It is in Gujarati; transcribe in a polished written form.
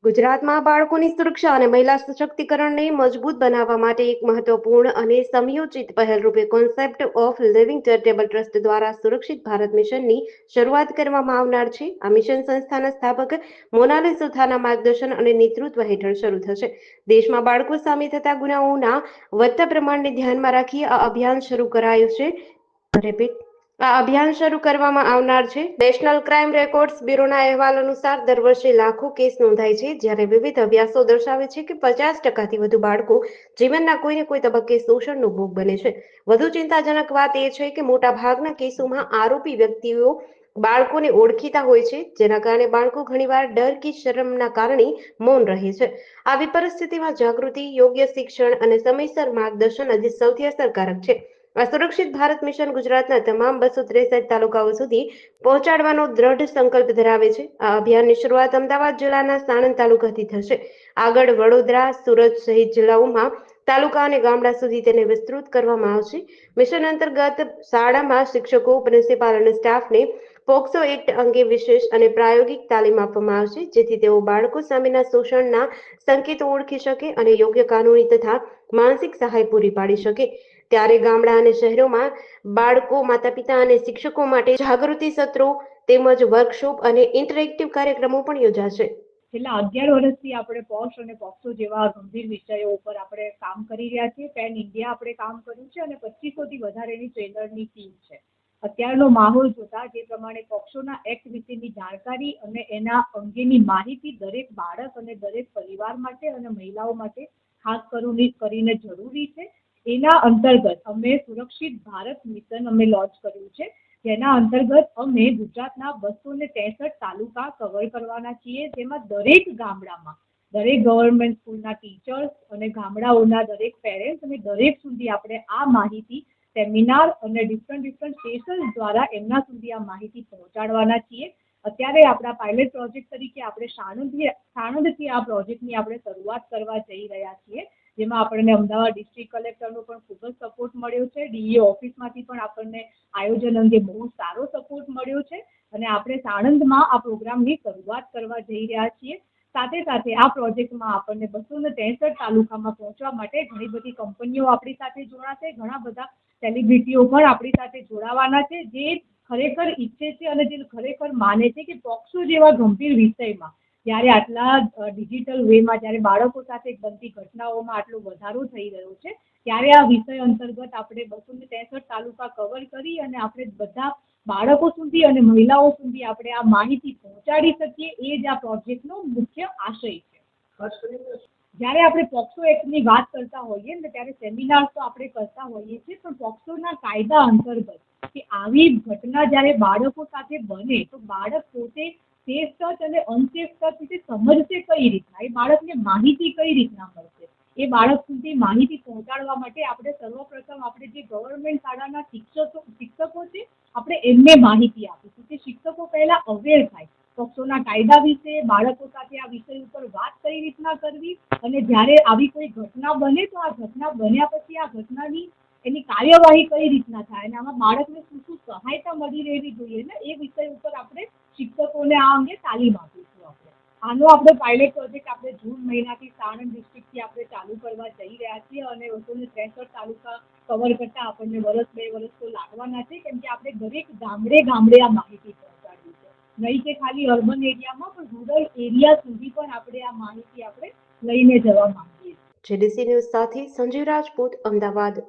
ગુજરાતમાં બાળકોની સુરક્ષા અને મહિલા સશક્તિકરણને મજબૂત બનાવવા માટે એક મહત્વપૂર્ણ અને સમયોજિત પહેલ રૂપે concept of living charitable trust દ્વારા સુરક્ષિત ભારત મિશનની શરૂઆત કરવામાં આવનાર છે. આ મિશન સંસ્થાના સ્થાપક મોનાલી સુથારના માર્ગદર્શન અને નેતૃત્વ હેઠળ શરૂ થશે. દેશમાં બાળકો સામે થતા ગુનાઓના વધતા પ્રમાણને ધ્યાનમાં રાખી આ અભિયાન શરૂ કરાયું છે. Repeat. આ અભિયાન શરૂ કરવામાં આવનાર છે. નેશનલ ક્રાઇમ રેકોર્ડ્સ બ્યુરોના અહેવાલ અનુસાર દર વર્ષે લાખો કેસ નોંધાય છે, જ્યારે વિવિધ અભ્યાસો દર્શાવે છે કે 50%થી વધુ બાળકો જીવનના કોઈને કોઈ તબક્કે શોષણનો ભોગ બને છે. વધુ ચિંતાજનક વાત એ છે કે મોટાભાગના કેસોમાં આરોપી વ્યક્તિઓ બાળકોને ઓળખીતા હોય છે, જેના કારણે બાળકો ઘણીવાર ડર કે શરમના કારણે મૌન રહે છે. આવી પરિસ્થિતિમાં જાગૃતિ, યોગ્ય શિક્ષણ અને સમયસર માર્ગદર્શન હજી સૌથી અસરકારક છે. આ સુરક્ષિત ભારત મિશન ગુજરાતના તમામ 263 તાલુકાઓ સુધી પહોંચાડવાનો દ્રઢ સંકલ્પ ધરાવે છે. આ અભિયાનની શરૂઆત અમદાવાદ જિલ્લાના સાણંદ તાલુકાથી થશે. આગળ વડોદરા, સુરત સહિત જિલ્લાઓમાં તાલુકા અને ગામડા સુધી તેને વિસ્તૃત કરવામાં આવશે. મિશન અંતર્ગત શાળામાં શિક્ષકો, પ્રિન્સિપાલ અને સ્ટાફને પોક્સો એક્ટ અંગે વિશેષ અને પ્રાયોગિક તાલીમ આપવામાં આવશે, જેથી તેઓ બાળકો સામેના શોષણના સંકેતો ઓળખી શકે અને યોગ્ય કાનૂની તથા માનસિક સહાય પૂરી પાડી શકે. ત્યારે ગામડા અને શહેરોમાં બાળકો, માતા-પિતા અને શિક્ષકો માટે જાગૃતિ સત્રો તેમજ વર્કશોપ અને ઇન્ટરેક્ટિવ કાર્યક્રમો પણ યોજાશે. છેલ્લા 11 વર્ષથી આપણે પોક્સ અને પોક્સો જેવા ગંભીર વિષયો ઉપર આપણે કામ કરી રહ્યા છીએ. પેન ઇન્ડિયા આપણે કામ કર્યું છે અને 2500થી વધારેની ટ્રેનરની ટીમ છે. અત્યારનો માહોલ જોતા જે પ્રમાણે પોક્સોના એક્ટ વિશેની જાણકારી અને એના અંગેની માહિતી દરેક બાળક અને દરેક પરિવાર માટે અને મહિલાઓ માટે ખાસ કરીને જરૂરી છે. એના અંતર્ગત અમે સુરક્ષિત ભારત મિશન અમે લોન્ચ કર્યું છે, જેના અંતર્ગત અમે ગુજરાતના 263 તાલુકા કવર કરવાના છીએ, જેમાં દરેક ગામડામાં દરેક ગવર્મેન્ટ સ્કૂલના ટીચર્સ અને ગામડાઓના દરેક પેરેન્ટ્સ અને દરેક સુધી આપણે આ માહિતી સેમિનાર અને ડિફરન્ટ સ્ટેશન દ્વારા એમના સુધી આ માહિતી પહોંચાડવાના છીએ. અત્યારે આપણા પાયલટ પ્રોજેક્ટ તરીકે આપણે સાણંદથી આ પ્રોજેક્ટની આપણે શરૂઆત કરવા જઈ રહ્યા છીએ, જેમાં આપણને અમદાવાદ ડિસ્ટ્રિક્ટ કલેક્ટરનો પણ ખૂબ જ સપોર્ટ મળ્યો છે. ડીઈઓ ઓફિસમાંથી પણ આપણને આયોજન અંગે બહુ સારો સપોર્ટ મળ્યો છે અને આપણે સાણંદમાં આ પ્રોગ્રામની શરૂઆત કરવા જઈ રહ્યા છીએ. સાથે સાથે આ પ્રોજેક્ટમાં આપણને 263 તાલુકામાં પહોંચવા માટે ઘણી બધી કંપનીઓ આપણી સાથે જોડાશે, ઘણા બધા સેલિબ્રિટીઓ પણ આપણી સાથે જોડાવાના છે, જે ખરેખર ઈચ્છે છે અને જે ખરેખર માને છે કે પોક્સો જેવા ગંભીર વિષયમાં જ્યારે આટલા ડિજિટલ વેમાં જ્યારે બાળકો સાથે બનતી ઘટનાઓમાં આટલો વધારો થઈ રહ્યો છે, ત્યારે આ વિષય અંતર્ગત આપણે 263 તાલુકા કવર કરી અને આપણે બધા બાળકો સુધી અને મહિલાઓ સુધી આપણે આ માહિતી પહોંચાડી શકીએ, એ જ આ પ્રોજેક્ટનો મુખ્ય આશય છે. જ્યારે આપણે પોક્સો એક્ટની વાત કરતા હોઈએ ને ત્યારે સેમિનાર તો આપણે કરતા હોઈએ છીએ, પણ પોક્સોના કાયદા અંતર્ગત કે આવી ઘટના જ્યારે બાળકો સાથે બને તો બાળક પોતે સેફ ટચ અને અનસેફ ટચ વિશે સમજશે કઈ રીતના, એ બાળકને માહિતી કઈ રીતના મળશે, એ બાળક સુધી માહિતી પહોંચાડવા માટે આપણે સર્વપ્રથમ આપણે જે ગવર્મેન્ટ શાળાના શિક્ષકો છે આપણે એમને માહિતી આપીશું કે શિક્ષકો પહેલા અવેર થાય પોક્સોના કાયદા વિશે, બાળકો સાથે આ વિષય ઉપર વાત કઈ રીતના કરવી અને જ્યારે આવી કોઈ ઘટના બને તો આ ઘટના બન્યા પછી આ ઘટનાની એની કાર્યવાહી કઈ રીતના થાય અને આમાં બાળકને શું સહાયતા મળી રહેવી જોઈએ ને એ વિષય ઉપર આપણે શિક્ષકોને આ અંગે તાલીમ આપીશું. આનો આપણે પાયલટ પ્રોજેક્ટ આપણે જૂન મહિનાથી સાણંદ ડિસ્ટ્રિક્ટથી આપણે ચાલુ કરવા જઈ રહ્યા છીએ અને 263 તાલુકા કવર કરતા આપણને 1-2 વર્ષ તો લાગવાના છે, કેમ કે આપણે દરેક ગામડે આ માહિતી પહોંચાડવી છે. નહીં કે ખાલી અર્બન એરિયામાં પણ રૂરલ એરિયા સુધી પણ આપણે આ માહિતી આપણે લઈને જવા માંગીએ છીએ. જેડીસી ન્યૂઝ સાથે સંજીવ રાજપૂત, અમદાવાદ.